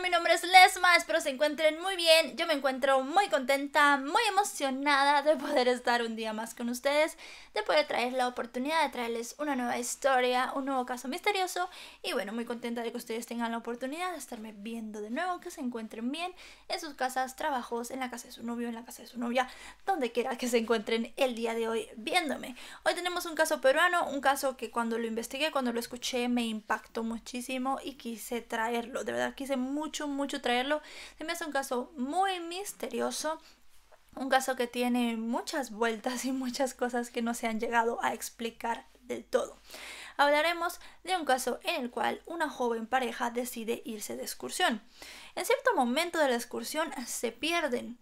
Mi nombre es Lesma, espero se encuentren muy bien. Yo me encuentro muy contenta, muy emocionada de poder estar un día más con ustedes, de poder traer la oportunidad de traerles una nueva historia, un nuevo caso misterioso. Y bueno, muy contenta de que ustedes tengan la oportunidad de estarme viendo de nuevo, que se encuentren bien en sus casas, trabajos, en la casa de su novio, en la casa de su novia, donde quiera que se encuentren el día de hoy viéndome. Hoy tenemos un caso peruano, un caso que cuando lo investigué, cuando lo escuché, me impactó muchísimo y quise traerlo. De verdad quise mucho traerlo. Se me hace un caso muy misterioso, un caso que tiene muchas vueltas y muchas cosas que no se han llegado a explicar del todo. Hablaremos de un caso en el cual una joven pareja decide irse de excursión. En cierto momento de la excursión se pierden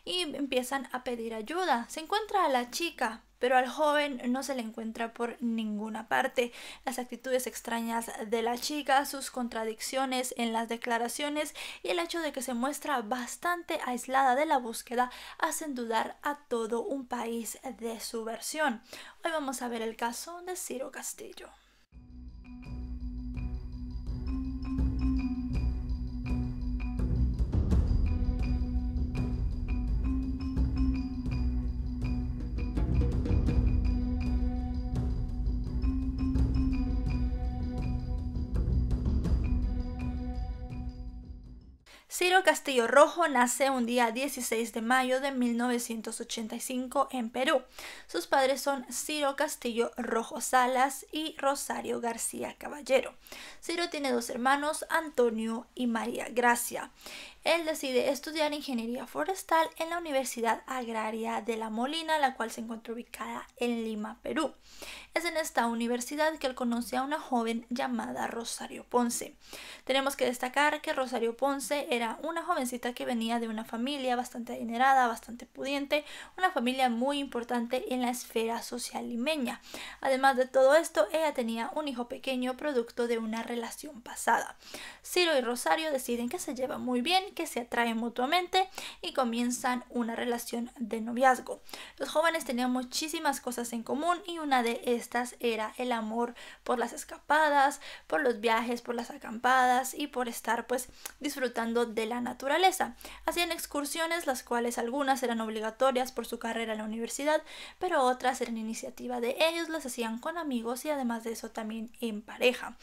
y empiezan a pedir ayuda. Se encuentra a la chica, pero al joven no se le encuentra por ninguna parte. Las actitudes extrañas de la chica, sus contradicciones en las declaraciones y el hecho de que se muestra bastante aislada de la búsqueda hacen dudar a todo un país de su versión. Hoy vamos a ver el caso de Ciro Castillo. Ciro Castillo Rojo nace un día 16 de mayo de 1985 en Perú. Sus padres son Ciro Castillo Rojo Salas y Rosario García Caballero. Ciro tiene dos hermanos, Antonio y María Gracia. Él decide estudiar ingeniería forestal en la Universidad Agraria de La Molina, la cual se encuentra ubicada en Lima, Perú. Es en esta universidad que él conoce a una joven llamada Rosario Ponce. Tenemos que destacar que Rosario Ponce era una jovencita que venía de una familia bastante adinerada, bastante pudiente, una familia muy importante en la esfera social limeña. Además de todo esto, ella tenía un hijo pequeño producto de una relación pasada. Ciro y Rosario deciden que se llevan muy bien, que se atraen mutuamente y comienzan una relación de noviazgo. Los jóvenes tenían muchísimas cosas en común y una de estas era el amor por las escapadas, por los viajes, por las acampadas y por estar disfrutando de la naturaleza. Hacían excursiones, las cuales algunas eran obligatorias por su carrera en la universidad, pero otras eran iniciativa de ellos, las hacían con amigos y además de eso también en pareja.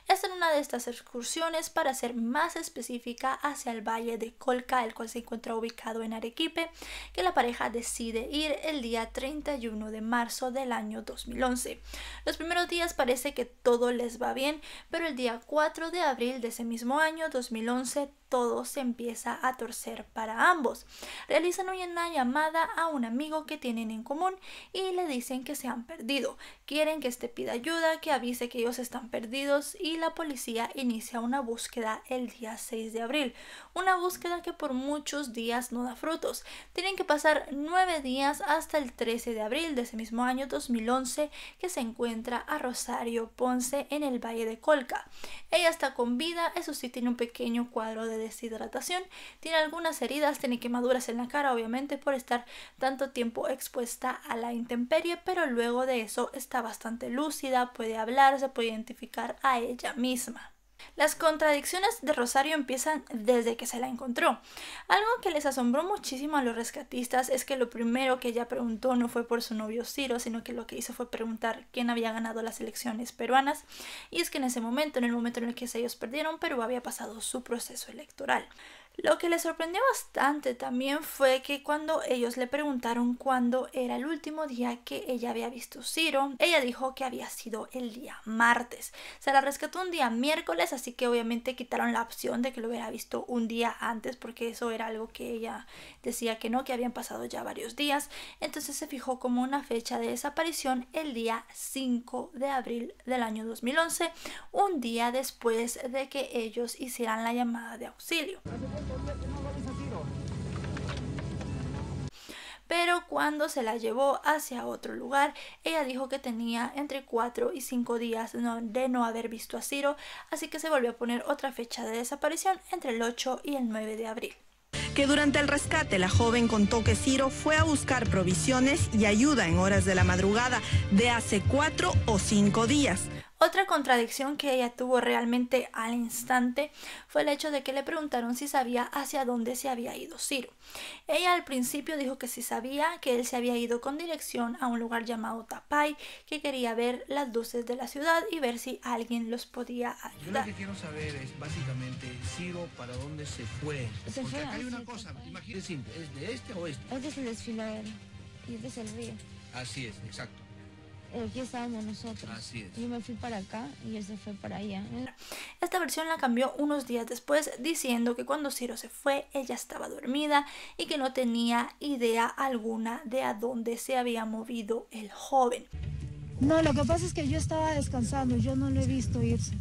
Esta era una de estas excursiones, para ser más específica, hacia el Valle de Colca, el cual se encuentra ubicado en Arequipe, que la pareja decide ir el día 31 de marzo del año 2011. Los primeros días parece que todo les va bien, pero el día 4 de abril de ese mismo año 2011 todo se empieza a torcer para ambos. Realizan una llamada a un amigo que tienen en común y le dicen que se han perdido. Quieren que éste pida ayuda, que avise que ellos están perdidos, y la policía inicia una búsqueda el día 6 de abril. Una búsqueda que por muchos días no da frutos. Tienen que pasar 9 días hasta el 13 de abril de ese mismo año 2011 que se encuentra a Rosario Ponce en el Valle de Colca. Ella está con vida, eso sí, tiene un pequeño cuadro de deshidratación, tiene algunas heridas, tiene quemaduras en la cara, obviamente por estar tanto tiempo expuesta a la intemperie, pero luego de eso está bastante lúcida, puede hablar, se puede identificar a ella misma. Las contradicciones de Rosario empiezan desde que se la encontró. Algo que les asombró muchísimo a los rescatistas es que lo primero que ella preguntó no fue por su novio Ciro, sino que lo que hizo fue preguntar quién había ganado las elecciones peruanas, y es que en ese momento, en el momento en el que ellos perdieron, Perú había pasado su proceso electoral. Lo que le sorprendió bastante también fue que cuando ellos le preguntaron cuándo era el último día que ella había visto Ciro, ella dijo que había sido el día martes. Se la rescató un día miércoles, así que obviamente quitaron la opción de que lo hubiera visto un día antes, porque eso era algo que ella decía que no, que habían pasado ya varios días. Entonces se fijó como una fecha de desaparición el día 5 de abril del año 2011, un día después de que ellos hicieran la llamada de auxilio. Pero cuando se la llevó hacia otro lugar, ella dijo que tenía entre 4 y 5 días de no haber visto a Ciro, así que se volvió a poner otra fecha de desaparición entre el 8 y el 9 de abril. Que durante el rescate la joven contó que Ciro fue a buscar provisiones y ayuda en horas de la madrugada de hace 4 o 5 días. Otra contradicción que ella tuvo realmente al instante fue el hecho de que le preguntaron si sabía hacia dónde se había ido Ciro. Ella al principio dijo que sí sabía, que él se había ido con dirección a un lugar llamado Tapay, que quería ver las luces de la ciudad y ver si alguien los podía ayudar. Yo lo que quiero saber es básicamente, Ciro, ¿para dónde se fue? Se Porque fue acá hay una hacia cosa, Tapay. imagínese simple, ¿es de este a oeste? Este es el desfiladero y este es el río. Así es, exacto. Aquí estábamos nosotros. Así es. Yo me fui para acá y él se fue para allá. Esta versión la cambió unos días después, diciendo que cuando Ciro se fue, ella estaba dormida y que no tenía idea alguna de a dónde se había movido el joven. No, lo que pasa es que yo estaba descansando, yo no lo he visto irse.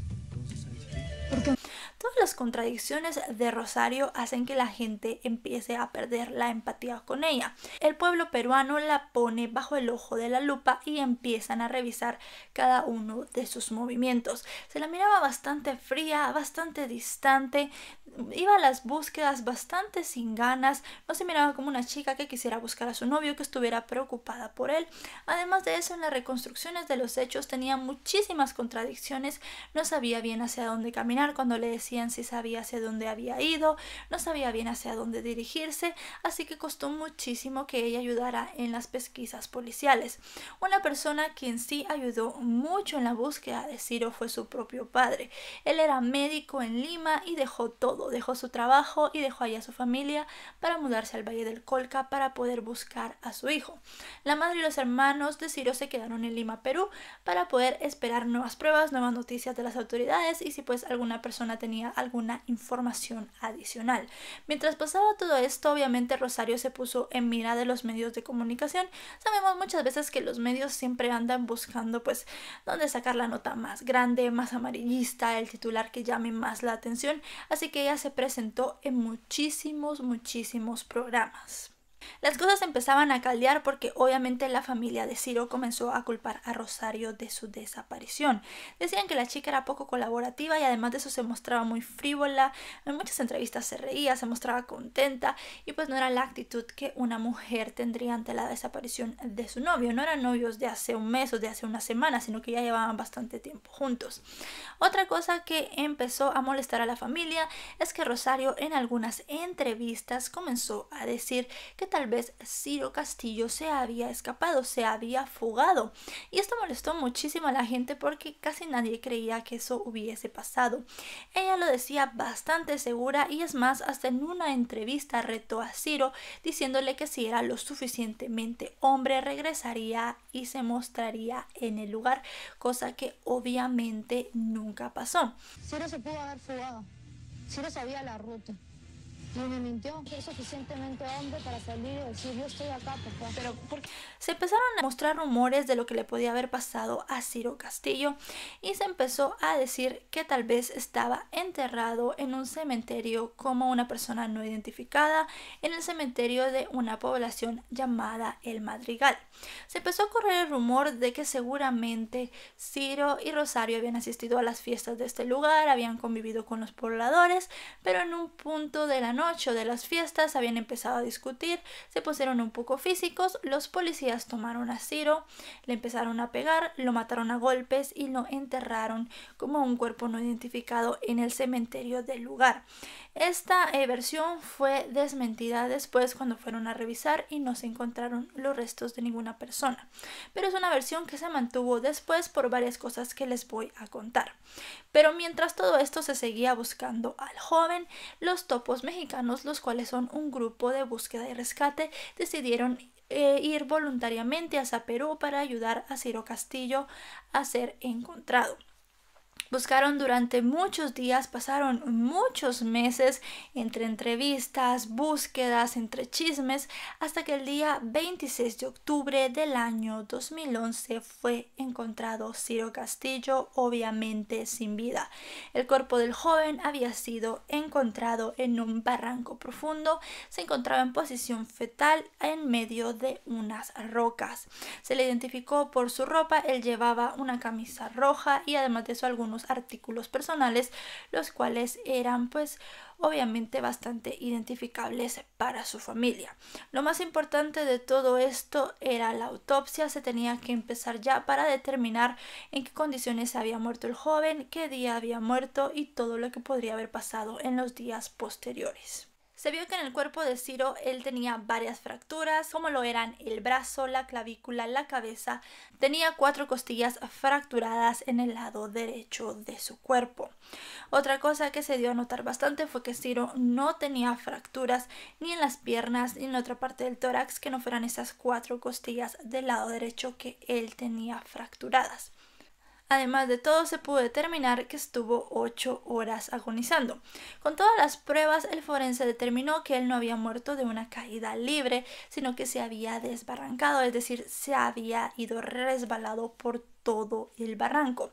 Porque Todas las contradicciones de Rosario hacen que la gente empiece a perder la empatía con ella. El pueblo peruano la pone bajo el ojo de la lupa y empiezan a revisar cada uno de sus movimientos. Se la miraba bastante fría, bastante distante, iba a las búsquedas bastante sin ganas, no se miraba como una chica que quisiera buscar a su novio, que estuviera preocupada por él. Además de eso, en las reconstrucciones de los hechos tenía muchísimas contradicciones, no sabía bien hacia dónde caminar cuando le decían si sabía hacia dónde había ido, no sabía bien hacia dónde dirigirse, así que costó muchísimo que ella ayudara en las pesquisas policiales. Una persona quien sí ayudó mucho en la búsqueda de Ciro fue su propio padre. Él era médico en Lima y dejó todo, dejó su trabajo y dejó allá a su familia para mudarse al Valle del Colca para poder buscar a su hijo. La madre y los hermanos de Ciro se quedaron en Lima, Perú, para poder esperar nuevas pruebas, nuevas noticias de las autoridades y si pues alguna persona tenía alguna información adicional. Mientras pasaba todo esto, obviamente Rosario se puso en mira de los medios de comunicación. Sabemos muchas veces que los medios siempre andan buscando pues dónde sacar la nota más grande, más amarillista, el titular que llame más la atención, así que ella se presentó en muchísimos programas. Las cosas empezaban a caldear porque obviamente la familia de Ciro comenzó a culpar a Rosario de su desaparición. Decían que la chica era poco colaborativa y además de eso se mostraba muy frívola, en muchas entrevistas se reía, se mostraba contenta y pues no era la actitud que una mujer tendría ante la desaparición de su novio. No eran novios de hace un mes o de hace una semana, sino que ya llevaban bastante tiempo juntos. Otra cosa que empezó a molestar a la familia es que Rosario en algunas entrevistas comenzó a decir que tal vez Ciro Castillo se había escapado, se había fugado. Y esto molestó muchísimo a la gente porque casi nadie creía que eso hubiese pasado. Ella lo decía bastante segura y es más, hasta en una entrevista retó a Ciro diciéndole que si era lo suficientemente hombre regresaría y se mostraría en el lugar, cosa que obviamente nunca pasó. Ciro se pudo haber fugado. Ciro sabía la ruta. Y me mintió, que es suficientemente hombre para salir y decir yo estoy acá, papá. Pero se empezaron a mostrar rumores de lo que le podía haber pasado a Ciro Castillo y se empezó a decir que tal vez estaba enterrado en un cementerio como una persona no identificada en el cementerio de una población llamada El Madrigal. Se empezó a correr el rumor de que seguramente Ciro y Rosario habían asistido a las fiestas de este lugar, habían convivido con los pobladores, pero en un punto de la noche o de las fiestas habían empezado a discutir, se pusieron un poco físicos, los policías tomaron a Ciro, le empezaron a pegar, lo mataron a golpes y lo enterraron como un cuerpo no identificado en el cementerio del lugar. Esta versión fue desmentida después cuando fueron a revisar y no se encontraron los restos de ninguna persona, pero es una versión que se mantuvo después por varias cosas que les voy a contar. Pero mientras todo esto se seguía buscando al joven, los topos mexicanos, los cuales son un grupo de búsqueda y rescate, decidieron ir voluntariamente hacia Perú para ayudar a Ciro Castillo a ser encontrado. Buscaron durante muchos días, pasaron muchos meses entre entrevistas, búsquedas, entre chismes, hasta que el día 26 de octubre del año 2011 fue encontrado Ciro Castillo, obviamente sin vida. El cuerpo del joven había sido encontrado en un barranco profundo, se encontraba en posición fetal en medio de unas rocas. Se le identificó por su ropa, él llevaba una camisa roja y además de eso algunos algunos artículos personales, los cuales eran pues obviamente bastante identificables para su familia. Lo más importante de todo esto era la autopsia. Se tenía que empezar ya para determinar en qué condiciones había muerto el joven, qué día había muerto y todo lo que podría haber pasado en los días posteriores. Se vio que en el cuerpo de Ciro él tenía varias fracturas, como lo eran el brazo, la clavícula, la cabeza. Tenía 4 costillas fracturadas en el lado derecho de su cuerpo. Otra cosa que se dio a notar bastante fue que Ciro no tenía fracturas ni en las piernas ni en otra parte del tórax que no fueran esas 4 costillas del lado derecho que él tenía fracturadas. Además de todo, se pudo determinar que estuvo 8 horas agonizando. Con todas las pruebas, el forense determinó que él no había muerto de una caída libre, sino que se había desbarrancado, es decir, se había ido resbalado por todo el barranco.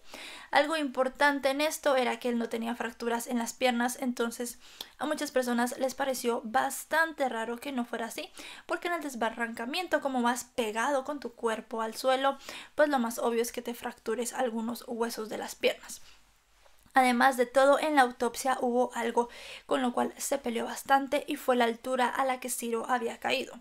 Algo importante en esto era que él no tenía fracturas en las piernas, entonces a muchas personas les pareció bastante raro que no fuera así, porque en el desbarrancamiento, como vas pegado con tu cuerpo al suelo, pues lo más obvio es que te fractures algunos huesos de las piernas. Además de todo, en la autopsia hubo algo con lo cual se peleó bastante y fue la altura a la que Ciro había caído.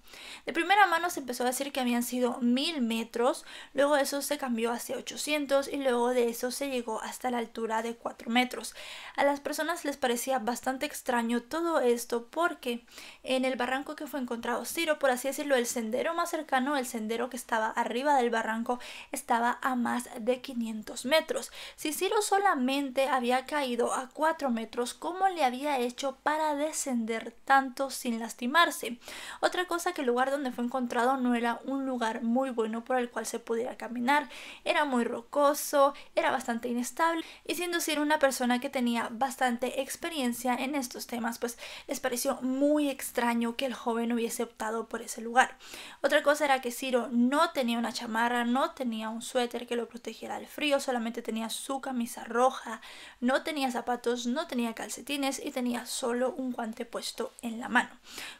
De primera mano se empezó a decir que habían sido 1000 metros, luego de eso se cambió hacia 800 y luego de eso se llegó hasta la altura de 4 metros. A las personas les parecía bastante extraño todo esto porque en el barranco que fue encontrado Ciro, por así decirlo, el sendero más cercano, el sendero que estaba arriba del barranco, estaba a más de 500 metros. Si Ciro solamente había caído a 4 metros, ¿cómo le había hecho para descender tanto sin lastimarse? Otra cosa, que el lugar donde fue encontrado no era un lugar muy bueno por el cual se pudiera caminar, era muy rocoso, era bastante inestable y siendo Ciro una persona que tenía bastante experiencia en estos temas, pues les pareció muy extraño que el joven hubiese optado por ese lugar. Otra cosa era que Ciro no tenía una chamarra, no tenía un suéter que lo protegiera del frío, solamente tenía su camisa roja, no tenía zapatos, no tenía calcetines y tenía solo un guante puesto en la mano.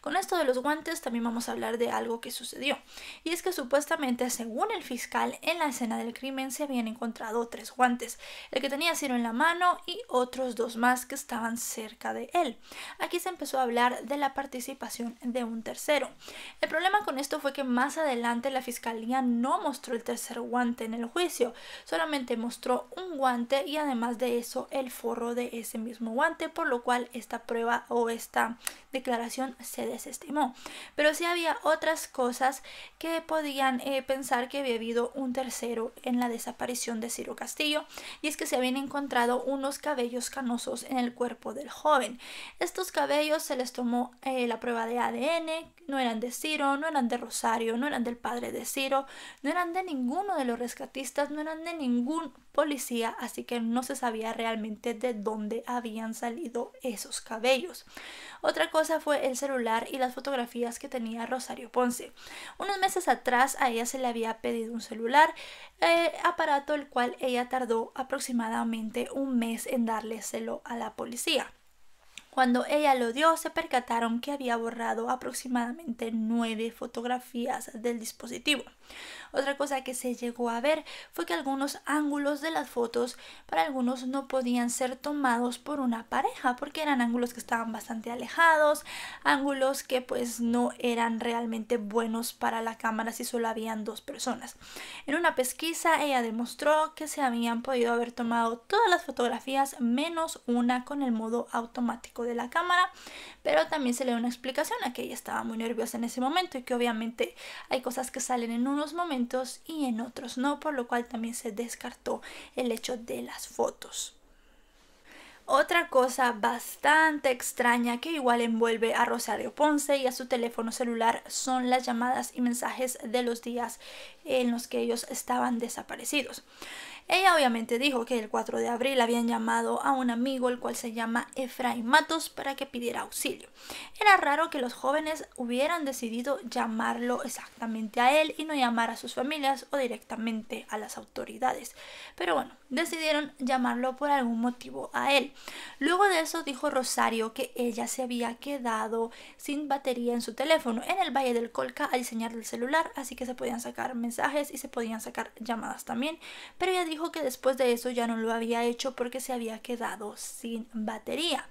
Con esto de los guantes también vamos a hablar de algo que sucedió. Y es que supuestamente, según el fiscal, en la escena del crimen se habían encontrado 3 guantes. El que tenía Ciro en la mano y otros 2 más que estaban cerca de él. Aquí se empezó a hablar de la participación de un tercero. El problema con esto fue que más adelante la fiscalía no mostró el tercer guante en el juicio. Solamente mostró un guante y además de eso el forro de ese mismo guante, por lo cual esta prueba o esta declaración se desestimó. Pero sí había otras cosas que podían pensar que había habido un tercero en la desaparición de Ciro Castillo, y es que se habían encontrado unos cabellos canosos en el cuerpo del joven. Estos cabellos se les tomó la prueba de ADN, no eran de Ciro, no eran de Rosario, no eran del padre de Ciro, no eran de ninguno de los rescatistas, no eran de ningún policía, así que no se sabía realmente de dónde habían salido esos cabellos. Otra cosa fue el celular y las fotografías que tenía Rosario Ponce. Unos meses atrás a ella se le había pedido un celular, aparato el cual ella tardó aproximadamente un mes en dárselo a la policía. Cuando ella lo dio, se percataron que había borrado aproximadamente 9 fotografías del dispositivo. Otra cosa que se llegó a ver fue que algunos ángulos de las fotos para algunos no podían ser tomados por una pareja porque eran ángulos que estaban bastante alejados, ángulos que pues no eran realmente buenos para la cámara si solo habían 2 personas. En una pesquisa ella demostró que se habían podido haber tomado todas las fotografías menos una con el modo automático de la cámara, pero también se le dio una explicación a que ella estaba muy nerviosa en ese momento y que obviamente hay cosas que salen en unos momentos y en otros no, por lo cual también se descartó el hecho de las fotos. Otra cosa bastante extraña que igual envuelve a Rosario Ponce y a su teléfono celular son las llamadas y mensajes de los días en los que ellos estaban desaparecidos. Ella obviamente dijo que el 4 de abril habían llamado a un amigo, el cual se llama Efraín Matos, para que pidiera auxilio. Era raro que los jóvenes hubieran decidido llamarlo exactamente a él y no llamar a sus familias o directamente a las autoridades. Pero bueno, decidieron llamarlo por algún motivo a él. Luego de eso dijo Rosario que ella se había quedado sin batería en su teléfono en el Valle del Colca a diseñar el celular, así que se podían sacar mensajes y se podían sacar llamadas también. Pero ella dijo dijo que después de eso ya no lo había hecho porque se había quedado sin batería.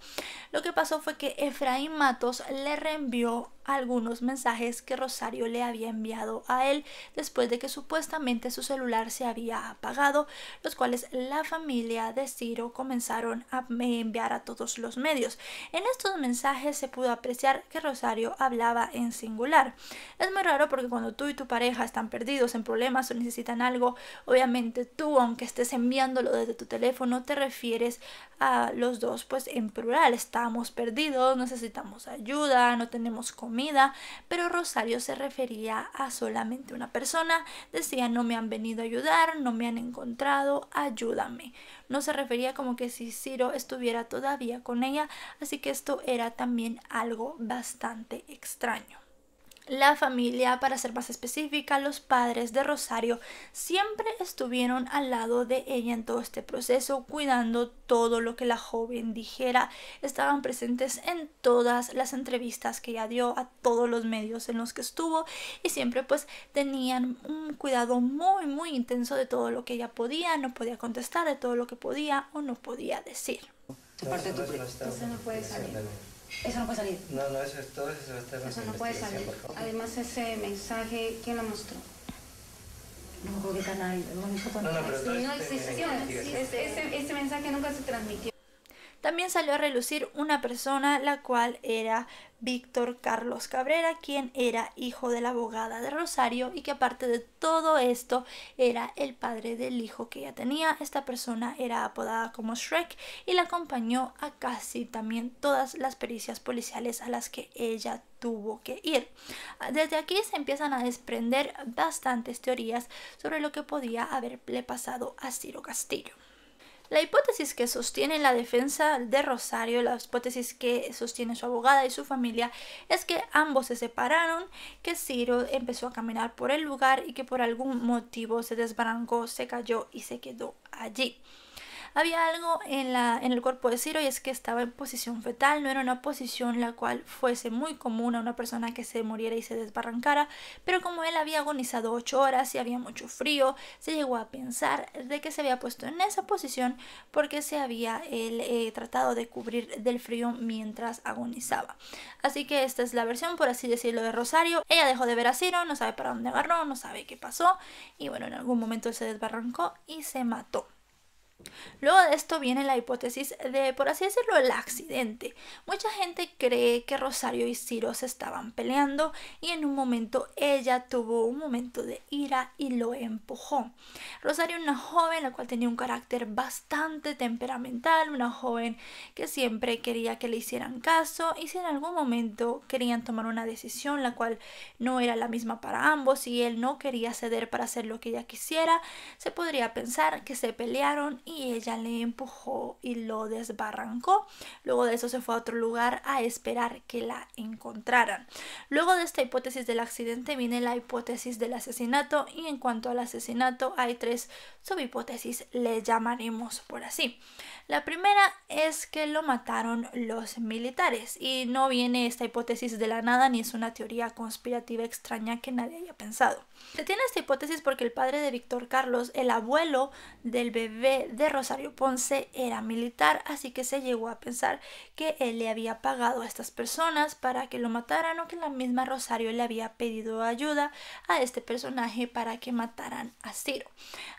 Lo que pasó fue que Efraín Matos le reenvió algunos mensajes que Rosario le había enviado a él después de que supuestamente su celular se había apagado, los cuales la familia de Ciro comenzaron a enviar a todos los medios. En estos mensajes se pudo apreciar que Rosario hablaba en singular. Es muy raro porque cuando tú y tu pareja están perdidos en problemas o necesitan algo, obviamente tú, aunque estés enviándolo desde tu teléfono, te refieres a los dos pues en plural. Estamos perdidos, necesitamos ayuda, no tenemos comida, pero Rosario se refería a solamente una persona. Decía: no me han venido a ayudar, no me han encontrado, ayúdame. No se refería como que si Ciro estuviera todavía con ella, así que esto era también algo bastante extraño. La familia, para ser más específica, los padres de Rosario siempre estuvieron al lado de ella en todo este proceso, cuidando todo lo que la joven dijera. Estaban presentes en todas las entrevistas que ella dio, a todos los medios en los que estuvo, y siempre pues tenían un cuidado muy intenso de todo lo que ella podía, no podía contestar, de todo lo que podía o no podía decir. Eso no puede salir. Eso no puede salir. No, eso es todo, eso va a estar en Eso no puede salir. Además, ese mensaje, ¿quién lo mostró? No, pero todo No existió. Ese mensaje nunca se transmitió. También salió a relucir una persona, la cual era Víctor Carlos Cabrera, quien era hijo de la abogada de Rosario y que aparte de todo esto era el padre del hijo que ella tenía. Esta persona era apodada como Shrek y la acompañó a casi también todas las pericias policiales a las que ella tuvo que ir. Desde aquí se empiezan a desprender bastantes teorías sobre lo que podía haberle pasado a Ciro Castillo. La hipótesis que sostiene la defensa de Rosario, la hipótesis que sostiene su abogada y su familia, es que ambos se separaron, que Ciro empezó a caminar por el lugar y que por algún motivo se desbarrancó, se cayó y se quedó allí. Había algo en el cuerpo de Ciro y es que estaba en posición fetal. No era una posición la cual fuese muy común a una persona que se muriera y se desbarrancara, pero como él había agonizado 8 horas y había mucho frío, se llegó a pensar de que se había puesto en esa posición porque se había tratado de cubrir del frío mientras agonizaba. Así que esta es la versión, por así decirlo, de Rosario. Ella dejó de ver a Ciro, no sabe para dónde agarró, no sabe qué pasó y bueno, en algún momento se desbarrancó y se mató. Luego de esto viene la hipótesis de, por así decirlo, el accidente. Mucha gente cree que Rosario y Ciro se estaban peleando y en un momento ella tuvo un momento de ira y lo empujó. Rosario, una joven la cual tenía un carácter bastante temperamental, una joven que siempre quería que le hicieran caso y si en algún momento querían tomar una decisión la cual no era la misma para ambos y él no quería ceder para hacer lo que ella quisiera, se podría pensar que se pelearon y ella le empujó y lo desbarrancó. Luego de eso se fue a otro lugar a esperar que la encontraran. Luego de esta hipótesis del accidente viene la hipótesis del asesinato y en cuanto al asesinato hay 3 subhipótesis, le llamaremos por así. La primera es que lo mataron los militares y no viene esta hipótesis de la nada ni es una teoría conspirativa extraña que nadie haya pensado. Se tiene esta hipótesis porque el padre de Víctor Carlos, el abuelo del bebé de Rosario Ponce, era militar, así que se llegó a pensar que él le había pagado a estas personas para que lo mataran o que la misma Rosario le había pedido ayuda a este personaje para que mataran a Ciro.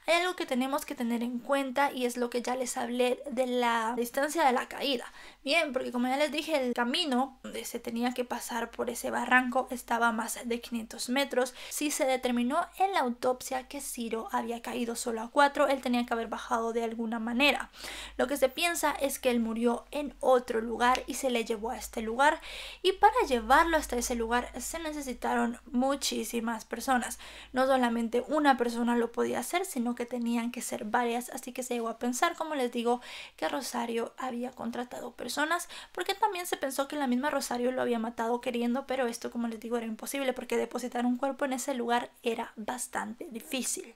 Hay algo que tenemos que tener en cuenta y es lo que ya les hablé de la distancia de la caída. Bien, porque como ya les dije, el camino donde se tenía que pasar por ese barranco estaba a más de 500 metros. Si se determinó en la autopsia que Ciro había caído solo a 4, él tenía que haber bajado de alguna manera. Lo que se piensa es que él murió en otro lugar y se le llevó a este lugar y para llevarlo hasta ese lugar se necesitaron muchísimas personas. No solamente una persona lo podía hacer, sino que tenían que ser varias, así que se llegó a pensar, como les digo, que Rosario había contratado personas, porque también se pensó que la misma Rosario lo había matado queriendo, pero esto, como les digo, era imposible porque depositar un cuerpo en ese lugar era bastante difícil.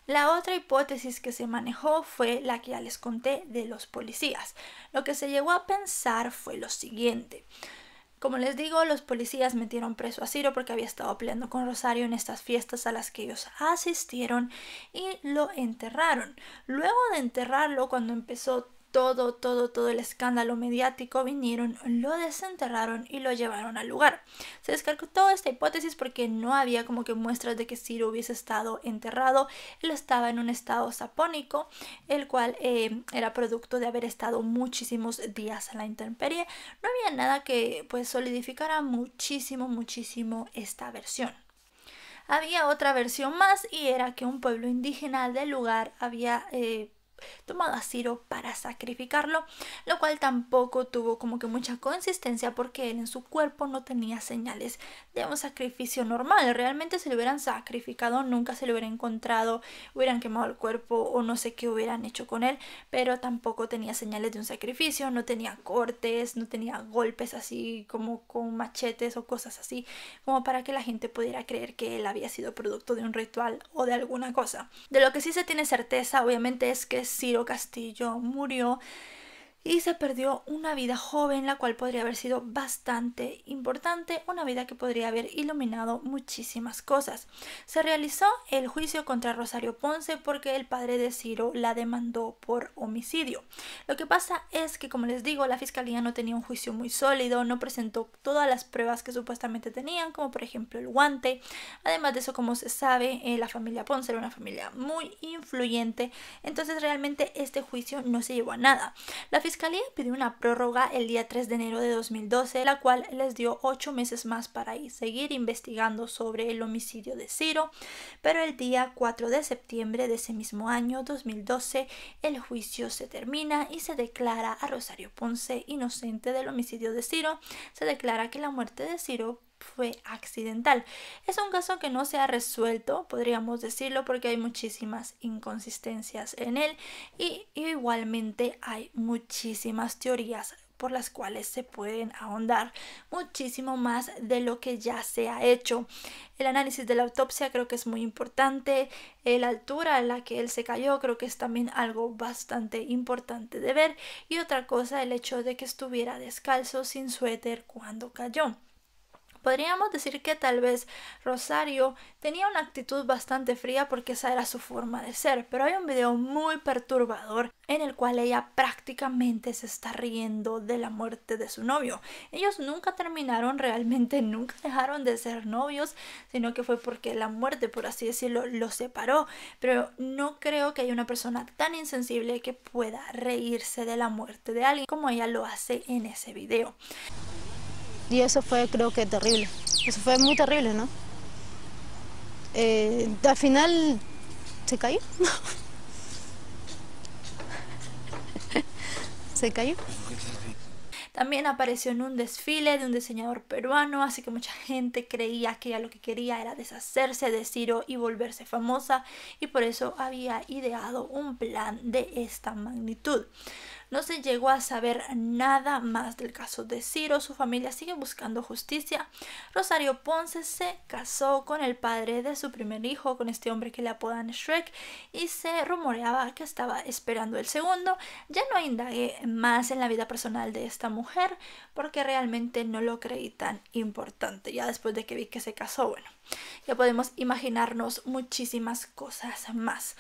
La otra hipótesis que se manejó fue la que ya les conté de los policías. Lo que se llegó a pensar fue lo siguiente. Como les digo, los policías metieron preso a Ciro porque había estado peleando con Rosario en estas fiestas a las que ellos asistieron y lo enterraron. Luego de enterrarlo, cuando empezó todo el escándalo mediático, vinieron, lo desenterraron y lo llevaron al lugar. Se descartó esta hipótesis porque no había como que muestras de que Ciro hubiese estado enterrado. Él estaba en un estado sapónico, el cual era producto de haber estado muchísimos días a la intemperie. No había nada que pues solidificara muchísimo esta versión. Había otra versión más y era que un pueblo indígena del lugar había tomado a Ciro para sacrificarlo, lo cual tampoco tuvo como que mucha consistencia porque él en su cuerpo no tenía señales de un sacrificio normal. Realmente si lo hubieran sacrificado nunca se lo hubiera encontrado, hubieran quemado el cuerpo o no sé qué hubieran hecho con él, pero tampoco tenía señales de un sacrificio, no tenía cortes, no tenía golpes así como con machetes o cosas así como para que la gente pudiera creer que él había sido producto de un ritual o de alguna cosa. De lo que sí se tiene certeza obviamente es que Ciro Castillo murió y se perdió una vida joven, la cual podría haber sido bastante importante, una vida que podría haber iluminado muchísimas cosas. Se realizó el juicio contra Rosario Ponce porque el padre de Ciro la demandó por homicidio. Lo que pasa es que, como les digo, la fiscalía no tenía un juicio muy sólido, no presentó todas las pruebas que supuestamente tenían, como por ejemplo el guante. Además de eso, como se sabe, la familia Ponce era una familia muy influyente, entonces realmente este juicio no se llevó a nada. La fiscalía pidió una prórroga el día 3 de enero de 2012, la cual les dio 8 meses más para seguir investigando sobre el homicidio de Ciro, pero el día 4 de septiembre de ese mismo año, 2012, el juicio se termina y se declara a Rosario Ponce inocente del homicidio de Ciro. Se declara que la muerte de Ciro fue accidental. Es un caso que no se ha resuelto, podríamos decirlo, porque hay muchísimas inconsistencias en él y igualmente hay muchísimas teorías por las cuales se pueden ahondar muchísimo más de lo que ya se ha hecho. El análisis de la autopsia creo que es muy importante, la altura a la que él se cayó creo que es también algo bastante importante de ver, y otra cosa, el hecho de que estuviera descalzo sin suéter cuando cayó. Podríamos decir que tal vez Rosario tenía una actitud bastante fría porque esa era su forma de ser, pero hay un video muy perturbador en el cual ella prácticamente se está riendo de la muerte de su novio. Ellos nunca terminaron, realmente nunca dejaron de ser novios, sino que fue porque la muerte, por así decirlo, los separó, pero no creo que haya una persona tan insensible que pueda reírse de la muerte de alguien como ella lo hace en ese video. Y eso fue, creo que terrible. Eso fue muy terrible, ¿no? Al final se cayó. Se cayó. También apareció en un desfile de un diseñador peruano, así que mucha gente creía que ella lo que quería era deshacerse de Ciro y volverse famosa, y por eso había ideado un plan de esta magnitud. No se llegó a saber nada más del caso de Ciro, su familia sigue buscando justicia. Rosario Ponce se casó con el padre de su primer hijo, con este hombre que le apodan Shrek, y se rumoreaba que estaba esperando el segundo. Ya no indagué más en la vida personal de esta mujer porque realmente no lo creí tan importante. Ya después de que vi que se casó, bueno, ya podemos imaginarnos muchísimas cosas más.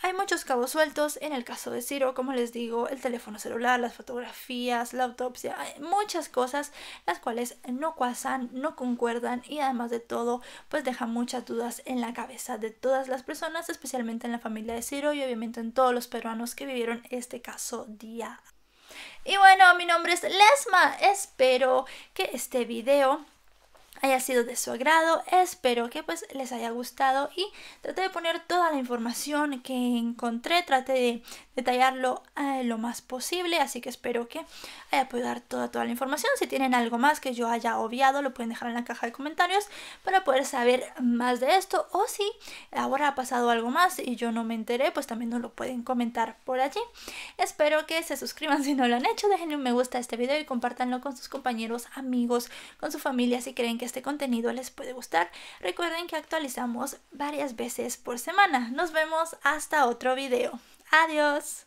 Hay muchos cabos sueltos en el caso de Ciro, como les digo, el teléfono celular, las fotografías, la autopsia, hay muchas cosas las cuales no cuajan, no concuerdan, y además de todo, pues dejan muchas dudas en la cabeza de todas las personas, especialmente en la familia de Ciro y obviamente en todos los peruanos que vivieron este caso día. Y bueno, mi nombre es Lesma, espero que este video haya sido de su agrado, espero que pues les haya gustado, y traté de poner toda la información que encontré, traté de detallarlo lo más posible, así que espero que haya podido dar toda la información. Si tienen algo más que yo haya obviado, lo pueden dejar en la caja de comentarios para poder saber más de esto, o si ahora ha pasado algo más y yo no me enteré, pues también nos lo pueden comentar por allí. Espero que se suscriban si no lo han hecho, déjenle un me gusta a este video y compártanlo con sus compañeros, amigos, con su familia si creen que este contenido les puede gustar. Recuerden que actualizamos varias veces por semana. Nos vemos hasta otro video. Adiós.